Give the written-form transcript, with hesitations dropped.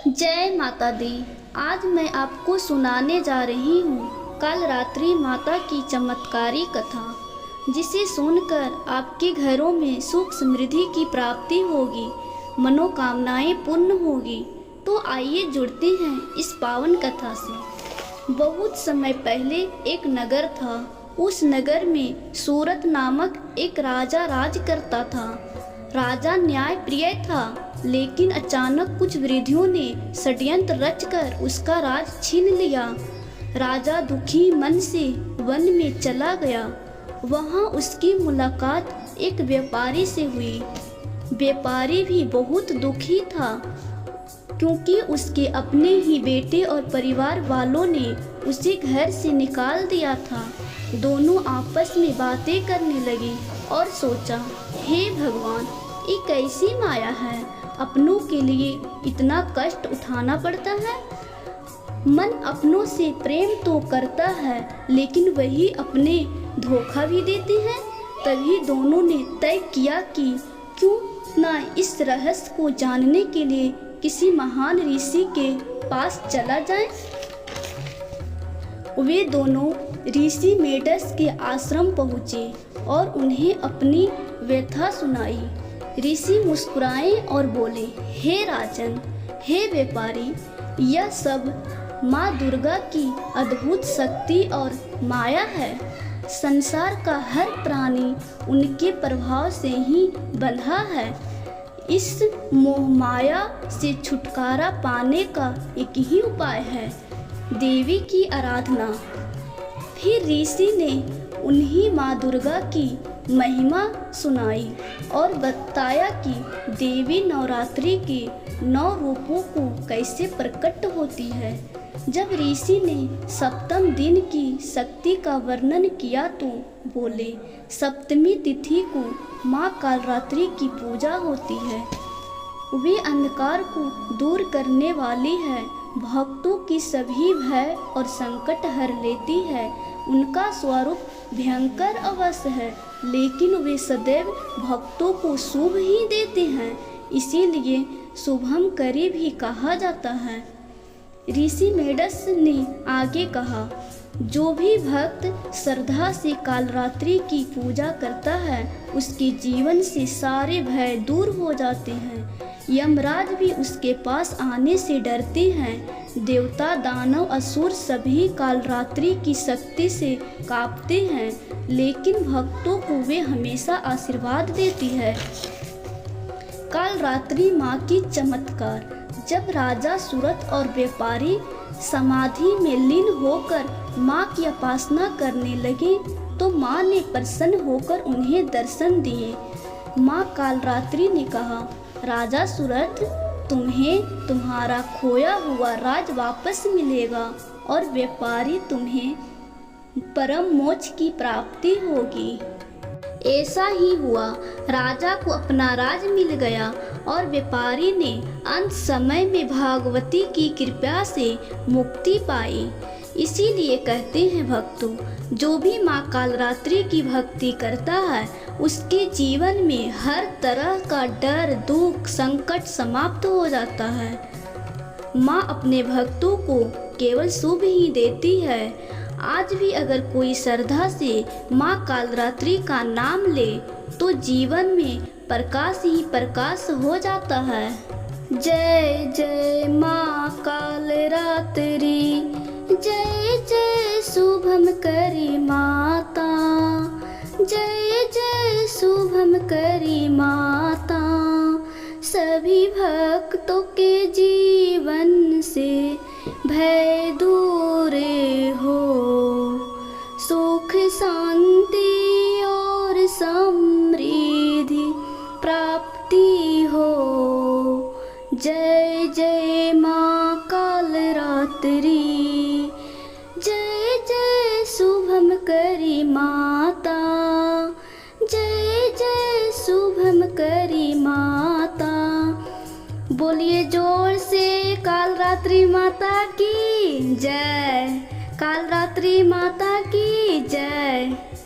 जय माता दी। आज मैं आपको सुनाने जा रही हूँ कल रात्रि माता की चमत्कारी कथा, जिसे सुनकर आपके घरों में सुख समृद्धि की प्राप्ति होगी, मनोकामनाएं पूर्ण होगी। तो आइए जुड़ते हैं इस पावन कथा से। बहुत समय पहले एक नगर था। उस नगर में सूरत नामक एक राजा राज करता था। राजा न्याय प्रिय था, लेकिन अचानक कुछ विरोधियों ने षड्यंत्र रचकर उसका राज छीन लिया। राजा दुखी मन से वन में चला गया। वहाँ उसकी मुलाकात एक व्यापारी से हुई। व्यापारी भी बहुत दुखी था, क्योंकि उसके अपने ही बेटे और परिवार वालों ने उसे घर से निकाल दिया था। दोनों आपस में बातें करने लगे और सोचा, हे भगवान, ये कैसी माया है, अपनों के लिए इतना कष्ट उठाना पड़ता है। मन अपनों से प्रेम तो करता है, लेकिन वही अपने धोखा भी देते हैं। तभी दोनों ने तय किया कि क्यों ना इस रहस्य को जानने के लिए किसी महान ऋषि के पास चला जाए। वे दोनों ऋषि मेढस के आश्रम पहुँचे और उन्हें अपनी व्यथा सुनाई। ऋषि मुस्कुराए और बोले, हे राजन, हे व्यापारी, यह सब माँ दुर्गा की अद्भुत शक्ति और माया है। संसार का हर प्राणी उनके प्रभाव से ही बंधा है। इस मोह माया से छुटकारा पाने का एक ही उपाय है, देवी की आराधना। फिर ऋषि ने उन्हीं माँ दुर्गा की महिमा सुनाई और बताया कि देवी नवरात्रि के 9 रूपों को कैसे प्रकट होती है। जब ऋषि ने सप्तम दिन की शक्ति का वर्णन किया तो बोले, सप्तमी तिथि को माँ कालरात्रि की पूजा होती है। वे अंधकार को दूर करने वाली है, भक्तों की सभी भय और संकट हर लेती है। उनका स्वरूप भयंकर अवश्य है, लेकिन वे सदैव भक्तों को शुभ ही देते हैं, इसीलिए शुभम करी भी कहा जाता है। ऋषि मेढस ने आगे कहा, जो भी भक्त श्रद्धा से कालरात्रि की पूजा करता है, उसके जीवन से सारे भय दूर हो जाते हैं। यमराज भी उसके पास आने से डरते हैं। देवता, दानव, असुर सभी कालरात्रि की शक्ति से कांपते हैं, लेकिन भक्तों को वे हमेशा आशीर्वाद देती है। कालरात्रि माँ की चमत्कार। जब राजा सूरत और व्यापारी समाधि में लीन होकर माँ की उपासना करने लगे, तो माँ ने प्रसन्न होकर उन्हें दर्शन दिए। माँ कालरात्रि ने कहा, राजा सूरत, तुम्हें तुम्हारा खोया हुआ राज वापस मिलेगा और व्यापारी तुम्हें परम मोक्ष की प्राप्ति होगी। ऐसा ही हुआ। राजा को अपना राज मिल गया और व्यापारी ने अंत समय में भागवती की कृपा से मुक्ति पाई। इसीलिए कहते हैं भक्तों, जो भी माँ कालरात्रि की भक्ति करता है, उसके जीवन में हर तरह का डर, दुख, संकट समाप्त हो जाता है। माँ अपने भक्तों को केवल शुभ ही देती है। आज भी अगर कोई श्रद्धा से माँ कालरात्रि का नाम ले, तो जीवन में प्रकाश ही प्रकाश हो जाता है। जय जय माँ कालरात्रि, जय जय शुभम करी माता, जय जय शुभम करी माता। सभी भक्तों के जीवन से भय दूर हो, सुख शांति और समृद्धि प्राप्ति हो। जय जय माँ कालरात्रि, जय जय शुभम करी माता, जय जय शुभम करी माता। बोलिए जोर से, कालरात्रि माता की जय, कालरात्रि माता की जय।